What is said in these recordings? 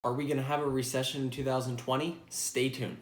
Are we going to have a recession in 2020? Stay tuned.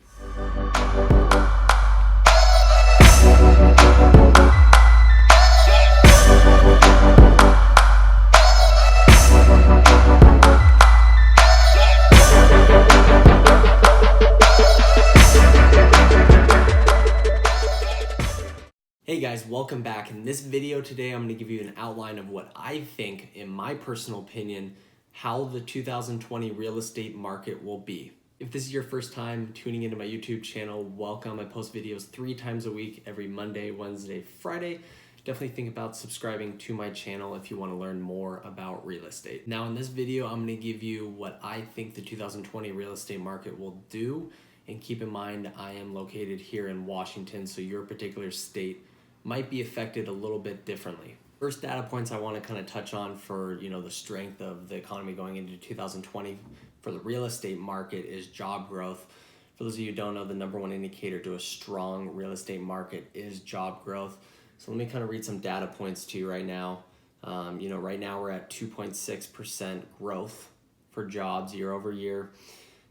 Hey guys, welcome back. In this video today, I'm going to give you an outline of what I think, in my personal opinion, how the 2020 real estate market will be. If this is your first time tuning into my YouTube channel, welcome. I post videos 3 times a week, every Monday, Wednesday, Friday. Definitely think about subscribing to my channel if you want to learn more about real estate. Now in this video, I'm going to give you what I think the 2020 real estate market will do. And keep in mind, I am located here in Washington, so your particular state might be affected a little bit differently. First data points I want to kind of touch on for the strength of the economy going into 2020 for the real estate market is job growth. For those of you who don't know, the number one indicator to a strong real estate market is job growth. So let me kind of read some data points to you right now. Right now we're at 2.6% growth for jobs year over year.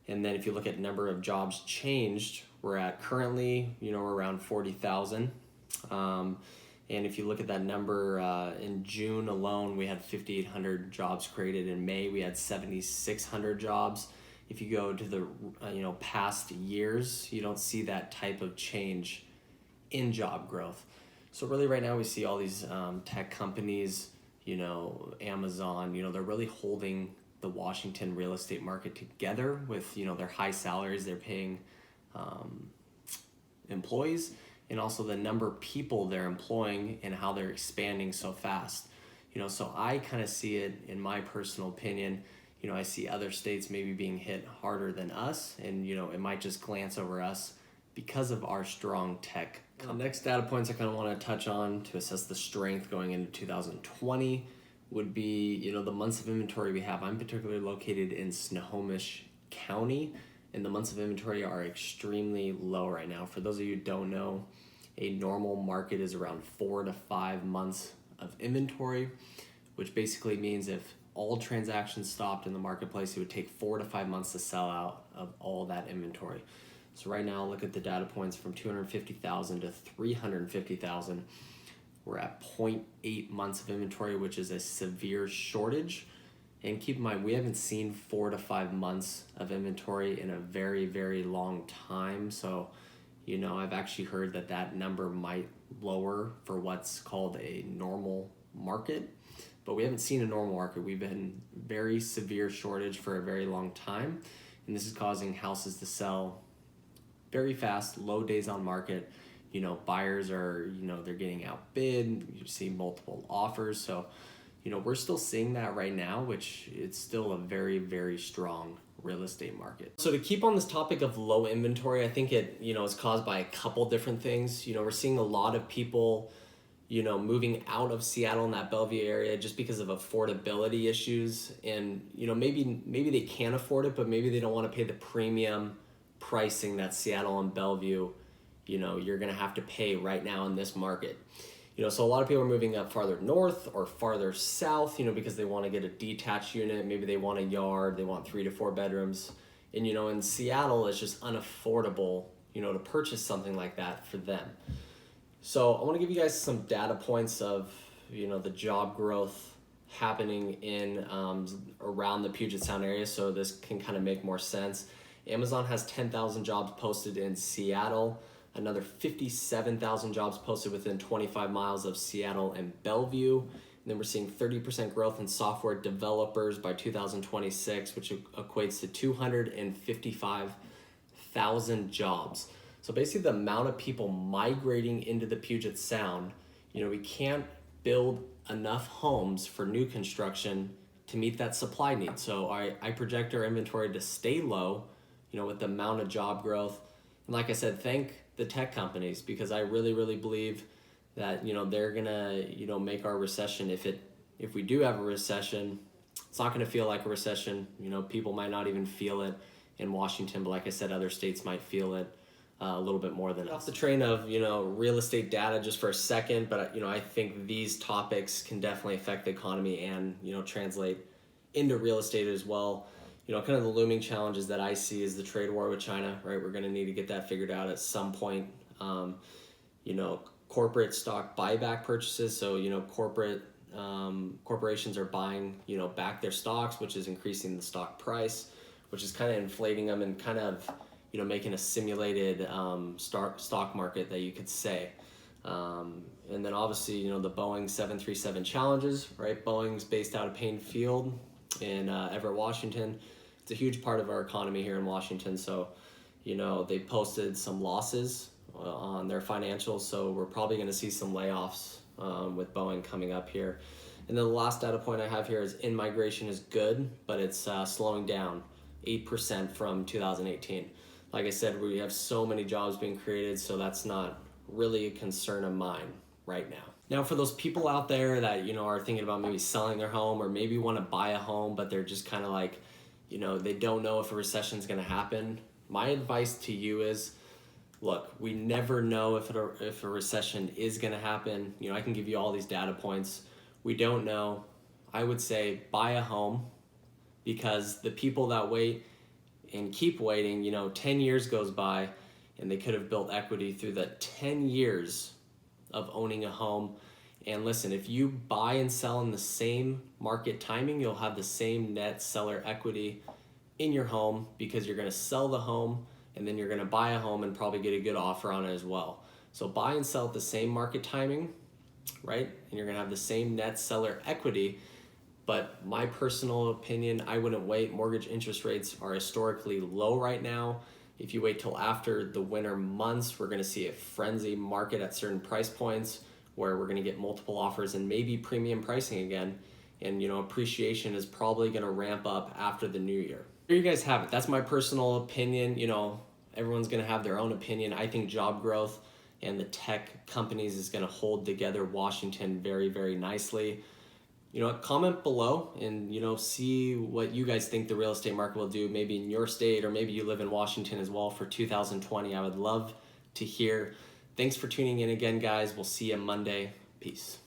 And then if you look at number of jobs changed, we're at currently, we're around 40,000. And if you look at that number, in June alone, we had 5,800 jobs created. In May, we had 7,600 jobs. If you go to the past years, you don't see that type of change in job growth. So really right now we see all these tech companies, Amazon, they're really holding the Washington real estate market together with, their high salaries they're paying employees, and also the number of people they're employing and how they're expanding so fast. So I kind of see it, in my personal opinion, I see other states maybe being hit harder than us, and it might just glance over us because of our strong tech. The next data points I kind of want to touch on to assess the strength going into 2020 would be, the months of inventory we have. I'm particularly located in Snohomish County, and the months of inventory are extremely low right now. For those of you who don't know, a normal market is around 4 to 5 months of inventory, which basically means if all transactions stopped in the marketplace, it would take 4 to 5 months to sell out of all that inventory. So right now, look at the data points from 250,000 to 350,000. We're at 0.8 months of inventory, which is a severe shortage. And keep in mind, we haven't seen 4 to 5 months of inventory in a very, very long time. So, I've actually heard that number might lower for what's called a normal market. But we haven't seen a normal market. We've been very severe shortage for a very long time. And this is causing houses to sell very fast, low days on market. Buyers are, they're getting outbid. You see multiple offers. So, we're still seeing that right now, which it's still a very, very strong real estate market. So to keep on this topic of low inventory, I think it, is caused by a couple different things. We're seeing a lot of people, moving out of Seattle in that Bellevue area just because of affordability issues. And, maybe they can afford it, but maybe they don't want to pay the premium pricing that Seattle and Bellevue, you're going to have to pay right now in this market. So a lot of people are moving up farther north or farther south, because they want to get a detached unit. Maybe they want a yard, they want 3 to 4 bedrooms. And, in Seattle, it's just unaffordable, to purchase something like that for them. So I want to give you guys some data points of, the job growth happening in around the Puget Sound area, so this can kind of make more sense. Amazon has 10,000 jobs posted in Seattle. Another 57,000 jobs posted within 25 miles of Seattle and Bellevue. And then we're seeing 30% growth in software developers by 2026, which equates to 255,000 jobs. So basically the amount of people migrating into the Puget Sound, we can't build enough homes for new construction to meet that supply need. So I project our inventory to stay low, with the amount of job growth. And like I said, thank the tech companies, because I really, really believe that, they're gonna, make our recession. If we do have a recession, it's not gonna feel like a recession. People might not even feel it in Washington, but like I said, other states might feel it a little bit more than us. Off the train of, real estate data just for a second, but, I think these topics can definitely affect the economy and, translate into real estate as well. kind of the looming challenges that I see is the trade war with China, right? We're going to need to get that figured out at some point. You know, corporate stock buyback purchases. So, corporations are buying, back their stocks, which is increasing the stock price, which is kind of inflating them and kind of, making a simulated stock market that you could say. And then obviously, the Boeing 737 challenges, right? Boeing's based out of Payne Field in Everett, Washington. It's a huge part of our economy here in Washington. So, they posted some losses on their financials. So we're probably going to see some layoffs with Boeing coming up here. And then the last data point I have here is in-migration is good, but it's slowing down 8% from 2018. Like I said, we have so many jobs being created, so that's not really a concern of mine right now. Now, for those people out there that, are thinking about maybe selling their home or maybe want to buy a home, but they're just kind of like, they don't know if a recession is going to happen. My advice to you is, look, we never know if a recession is going to happen. I can give you all these data points. We don't know. I would say buy a home, because the people that wait and keep waiting, 10 years goes by and they could have built equity through the 10 years of owning a home. And listen, if you buy and sell in the same market timing, you'll have the same net seller equity in your home, because you're going to sell the home and then you're going to buy a home and probably get a good offer on it as well. So buy and sell at the same market timing, right? And you're going to have the same net seller equity. But my personal opinion, I wouldn't wait. Mortgage interest rates are historically low right now. If you wait till after the winter months, we're going to see a frenzy market at certain price points where we're going to get multiple offers and maybe premium pricing again. And, appreciation is probably going to ramp up after the new year. There you guys have it. That's my personal opinion. Everyone's going to have their own opinion. I think job growth and the tech companies is going to hold together Washington very, very nicely. Comment below and, see what you guys think the real estate market will do, maybe in your state, or maybe you live in Washington as well for 2020. I would love to hear. Thanks for tuning in again, guys. We'll see you Monday. Peace.